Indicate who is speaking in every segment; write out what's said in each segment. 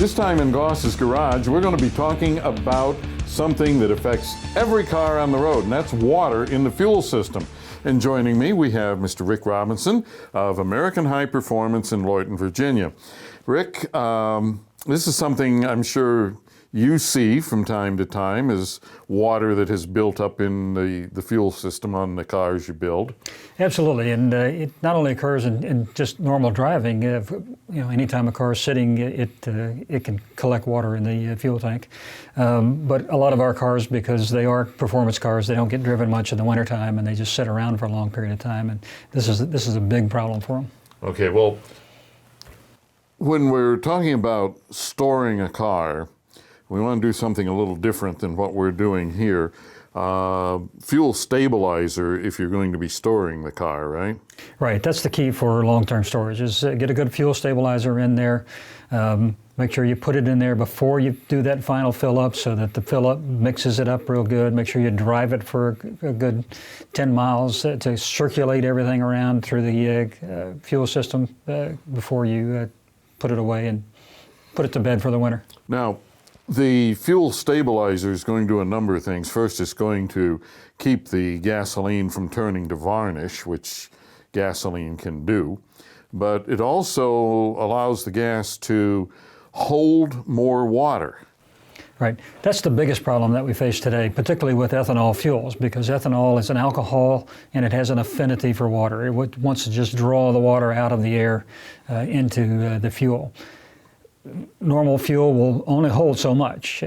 Speaker 1: This time in Goss's Garage, we're going to be talking about something that affects every car on the road, and that's water in the fuel system. And joining me, we have Mr. Rick Robinson of American High Performance in Lorton, Virginia. Rick, this is something I'm sure you see from time to time, is water that has built up in the fuel system on the cars you build.
Speaker 2: Absolutely, and it not only occurs in just normal driving. Anytime a car is sitting, it can collect water in the fuel tank. But a lot of our cars, because they are performance cars, they don't get driven much in the wintertime, and they just sit around for a long period of time. And this is a big problem for them.
Speaker 1: Okay, well, when we're talking about storing a car, we want to do something a little different than what we're doing here. Fuel stabilizer if you're going to be storing the car, right?
Speaker 2: Right, that's the key for long-term storage, is get a good fuel stabilizer in there. Make sure you put it in there before you do that final fill-up so that the fill-up mixes it up real good. Make sure you drive it for a good 10 miles to circulate everything around through the fuel system before you put it away and put it to bed for the winter.
Speaker 1: Now, the fuel stabilizer is going to do a number of things. First, it's going to keep the gasoline from turning to varnish, which gasoline can do. But it also allows the gas to hold more water.
Speaker 2: Right. That's the biggest problem that we face today, particularly with ethanol fuels, because ethanol is an alcohol and it has an affinity for water. It wants to just draw the water out of the air into the fuel. Normal fuel will only hold so much,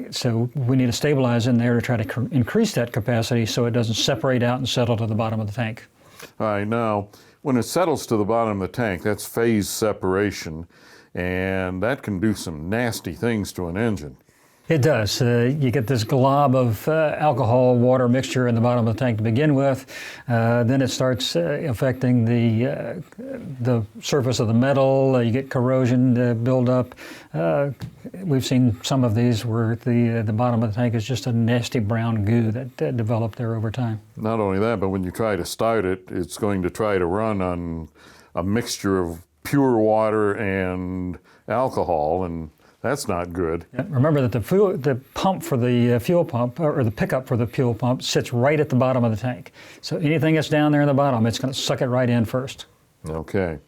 Speaker 2: so we need a stabilizer in there to try to increase that capacity so it doesn't separate out and settle to the bottom of the tank.
Speaker 1: All right, now, when it settles to the bottom of the tank, that's phase separation, and that can do some nasty things to an engine.
Speaker 2: It does. You get this glob of alcohol-water mixture in the bottom of the tank to begin with. Then it starts affecting the surface of the metal. You get corrosion build up. We've seen some of these where the bottom of the tank is just a nasty brown goo that developed there over time. Not
Speaker 1: only that, but when you try to start it, it's going to try to run on a mixture of pure water and alcohol, and that's not good.
Speaker 2: Yeah, remember that the pump for the fuel pump, or the pickup for the fuel pump, sits right at the bottom of the tank. So anything that's down there in the bottom, it's going to suck it right in first.
Speaker 1: Okay.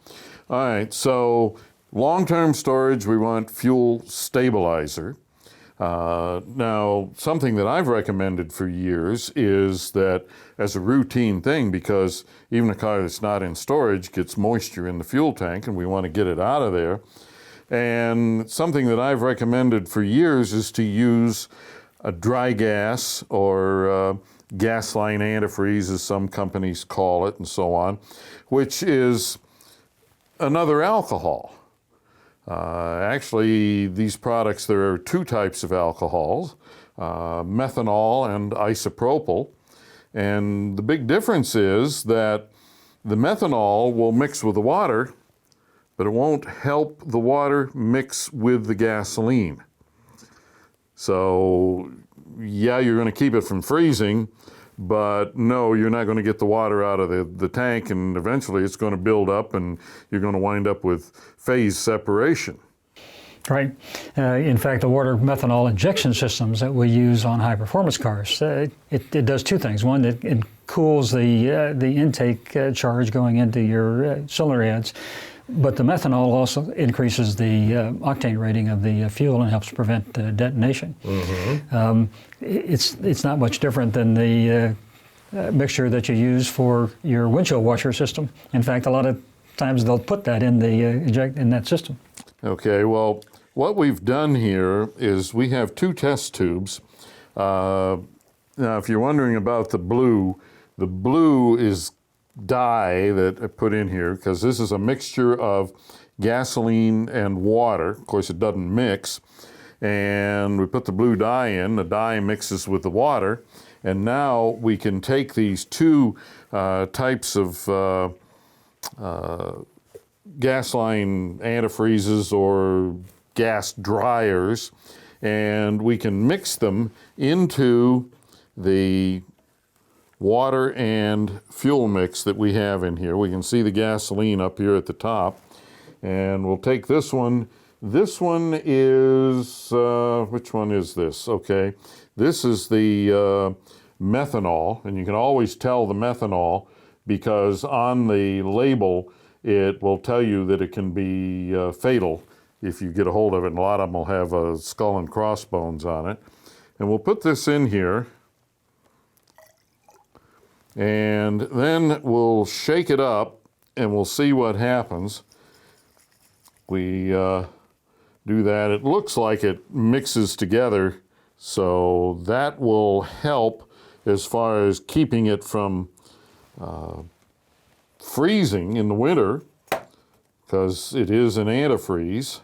Speaker 1: All right, so long-term storage, we want fuel stabilizer. Now, something that I've recommended for years is that as a routine thing, because even a car that's not in storage gets moisture in the fuel tank, and we want to get it out of there. And something that I've recommended for years is to use a dry gas or line antifreeze, as some companies call it, and so on, which is another alcohol. Actually, these products, there are two types of alcohols, methanol and isopropyl. And the big difference is that the methanol will mix with the water, but it won't help the water mix with the gasoline. So, yeah, you're going to keep it from freezing, but no, you're not going to get the water out of the tank, and eventually it's going to build up and you're going to wind up with phase separation.
Speaker 2: Right. In fact, the water methanol injection systems that we use on high-performance cars, it does two things. One, it cools the intake charge going into your cylinder heads. But the methanol also increases the octane rating of the fuel and helps prevent detonation. Mm-hmm. It's not much different than the mixture that you use for your windshield washer system. In fact, a lot of times they'll put that in in that system.
Speaker 1: Okay, well, what we've done here is we have two test tubes. Now, if you're wondering about the blue is dye that I put in here, because this is a mixture of gasoline and water. Of course, it doesn't mix. And we put the blue dye in. The dye mixes with the water. And now we can take these two types of line antifreezes or gas dryers, and we can mix them into the water and fuel mix that we have in here. We can see the gasoline up here at the top, and we'll take this one This one is, which one is this? Okay, this is the methanol, and you can always tell the methanol because on the label it will tell you that it can be fatal if you get a hold of it, and a lot of them will have a skull and crossbones on it. And we'll put this in here, and then we'll shake it up and we'll see what happens. We do that. It looks like it mixes together, so that will help as far as keeping it from freezing in the winter, because it is an antifreeze.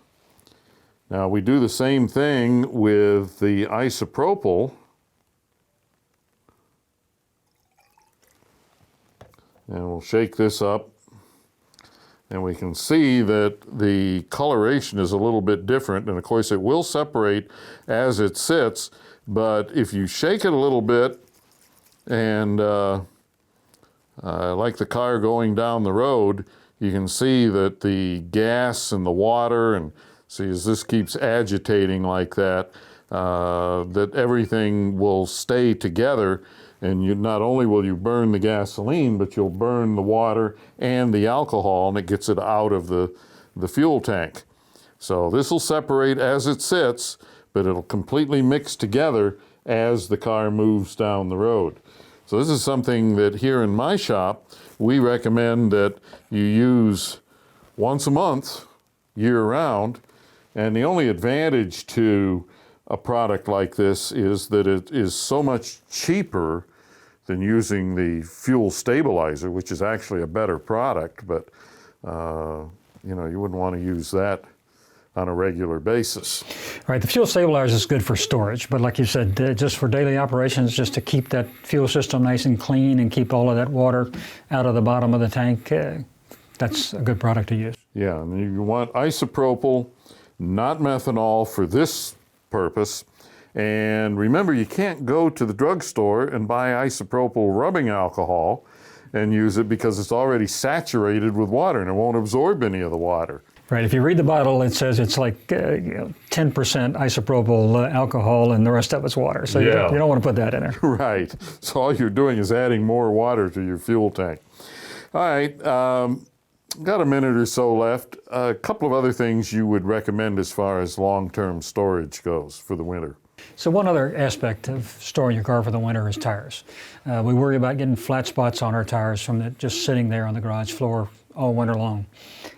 Speaker 1: Now we do the same thing with the isopropyl. And we'll shake this up, and we can see that the coloration is a little bit different, and of course it will separate as it sits, but if you shake it a little bit, and like the car going down the road, you can see that the gas and the water, and see as this keeps agitating like that, that everything will stay together, and you not only will you burn the gasoline, but you'll burn the water and the alcohol, and it gets it out of the fuel tank. So this will separate as it sits, but it'll completely mix together as the car moves down the road. So this is something that here in my shop, we recommend that you use once a month, year-round. And the only advantage to a product like this is that it is so much cheaper than using the fuel stabilizer, which is actually a better product, but you know, you wouldn't want to use that on a regular basis.
Speaker 2: Right, the fuel stabilizer is good for storage, but like you said, just for daily operations, just to keep that fuel system nice and clean and keep all of that water out of the bottom of the tank, that's a good product to use.
Speaker 1: Yeah, and you want isopropyl, not methanol for this purpose. And remember, you can't go to the drugstore and buy isopropyl rubbing alcohol and use it because it's already saturated with water and it won't absorb any of the water.
Speaker 2: Right, if you read the bottle, it says it's like 10% isopropyl alcohol and the rest of it's water. So
Speaker 1: Yeah.
Speaker 2: you don't want to put that in there.
Speaker 1: Right, so all you're doing is adding more water to your fuel tank. All right, got a minute or so left. A couple of other things you would recommend as far as long-term storage goes for the winter.
Speaker 2: So one other aspect of storing your car for the winter is tires. We worry about getting flat spots on our tires from just sitting there on the garage floor all winter long.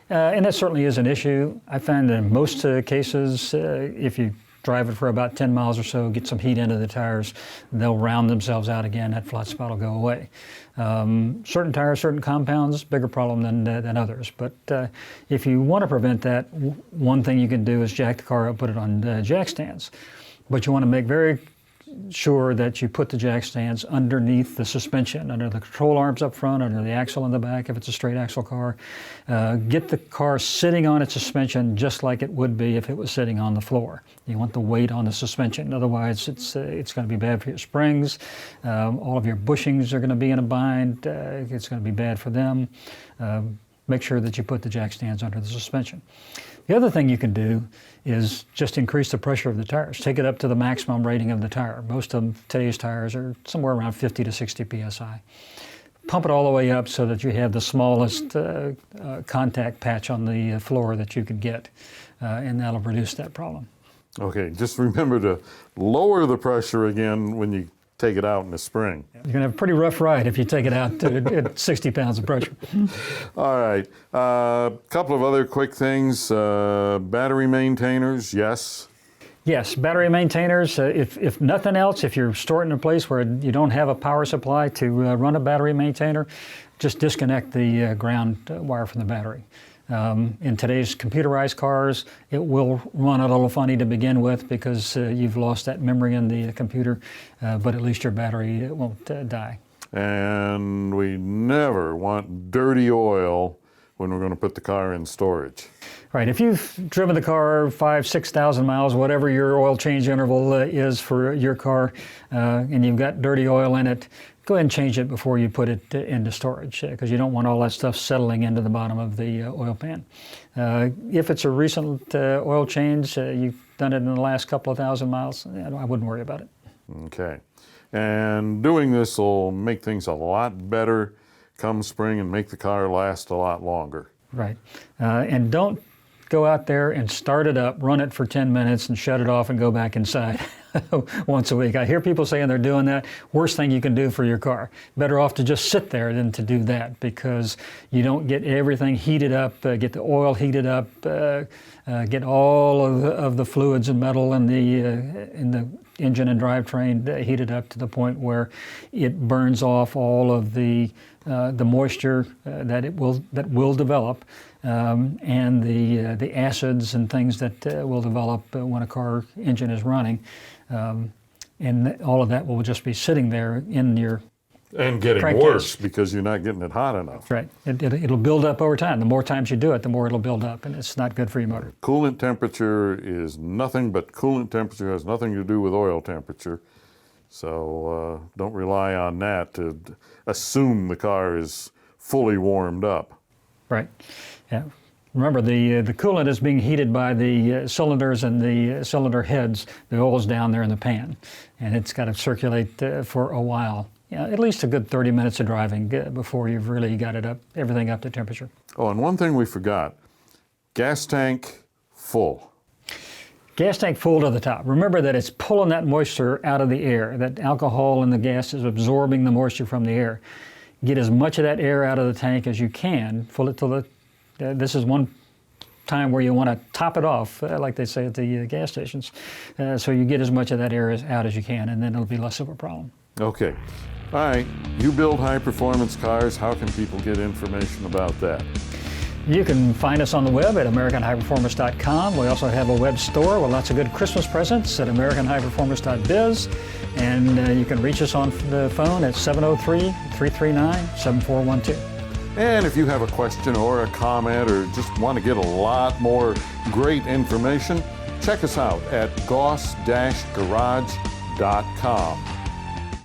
Speaker 2: And that certainly is an issue. I find that in most cases, if you drive it for about 10 miles or so, get some heat into the tires, they'll round themselves out again, that flat spot will go away. Certain tires, certain compounds, bigger problem than others. But if you want to prevent that, one thing you can do is jack the car up, put it on jack stands. But you want to make very sure that you put the jack stands underneath the suspension, under the control arms up front, under the axle in the back if it's a straight axle car. Get the car sitting on its suspension just like it would be if it was sitting on the floor. You want the weight on the suspension, otherwise it's going to be bad for your springs. All of your bushings are going to be in a bind. It's going to be bad for them. Make sure that you put the jack stands under the suspension. The other thing you can do is just increase the pressure of the tires. Take it up to the maximum rating of the tire. Most of today's tires are somewhere around 50 to 60 psi. Pump it all the way up so that you have the smallest contact patch on the floor that you could get, and that'll reduce that problem. Okay,
Speaker 1: just remember to lower the pressure again when you take it out in the spring.
Speaker 2: You're going to have a pretty rough ride if you take it out at 60 pounds of pressure.
Speaker 1: All right, couple of other quick things. Battery maintainers, yes?
Speaker 2: Yes, battery maintainers, if nothing else, if you're storing in a place where you don't have a power supply to run a battery maintainer, just disconnect the ground wire from the battery. In today's computerized cars, it will run a little funny to begin with because you've lost that memory in the computer, but at least your battery won't die.
Speaker 1: And we never want dirty oil when we're going to put the car in storage.
Speaker 2: Right, if you've driven the car 5,000, 6,000 miles, whatever your oil change interval is for your car, and you've got dirty oil in it, go ahead and change it before you put it into storage, because you don't want all that stuff settling into the bottom of the oil pan. If it's a recent oil change, you've done it in the last couple of thousand miles, I wouldn't worry about it.
Speaker 1: Okay. And doing this will make things a lot better come spring and make the car last a lot longer.
Speaker 2: Right. And don't go out there and start it up, run it for 10 minutes and shut it off and go back inside once a week. I hear people saying they're doing that. Worst thing you can do for your car. Better off to just sit there than to do that, because you don't get everything heated up, get the oil heated up, get all of the fluids and metal in the engine and drivetrain heated up to the point where it burns off all of the moisture that will develop, and the acids and things that will develop when a car engine is running, and all of that will just be sitting there in your
Speaker 1: And getting
Speaker 2: crankcase.
Speaker 1: worse because you're not getting it hot enough.
Speaker 2: Right. It'll build up over time. The more times you do it, the more it'll build up, and it's not good for your motor.
Speaker 1: Coolant temperature is nothing but coolant temperature, has nothing to do with oil temperature. So don't rely on that to assume the car is fully warmed up.
Speaker 2: Right. Yeah. Remember, the coolant is being heated by the cylinders and the cylinder heads. The oil's down there in the pan, and it's got to circulate for a while. Yeah, at least a good 30 minutes of driving before you've really got everything up to temperature.
Speaker 1: Oh, and one thing we forgot, gas tank full.
Speaker 2: Gas tank full to the top. Remember that it's pulling that moisture out of the air. That alcohol in the gas is absorbing the moisture from the air. Get as much of that air out of the tank as you can. Fill it till this is one time where you want to top it off, like they say at the gas stations, so you get as much of that air out as you can, and then it'll be less of a problem.
Speaker 1: Okay. All right. You build high-performance cars. How can people get information about that?
Speaker 2: You can find us on the web at AmericanHighPerformance.com. We also have a web store with lots of good Christmas presents at AmericanHighPerformance.biz. And you can reach us on the phone at 703-339-7412.
Speaker 1: And if you have a question or a comment or just want to get a lot more great information, check us out at goss-garage.com.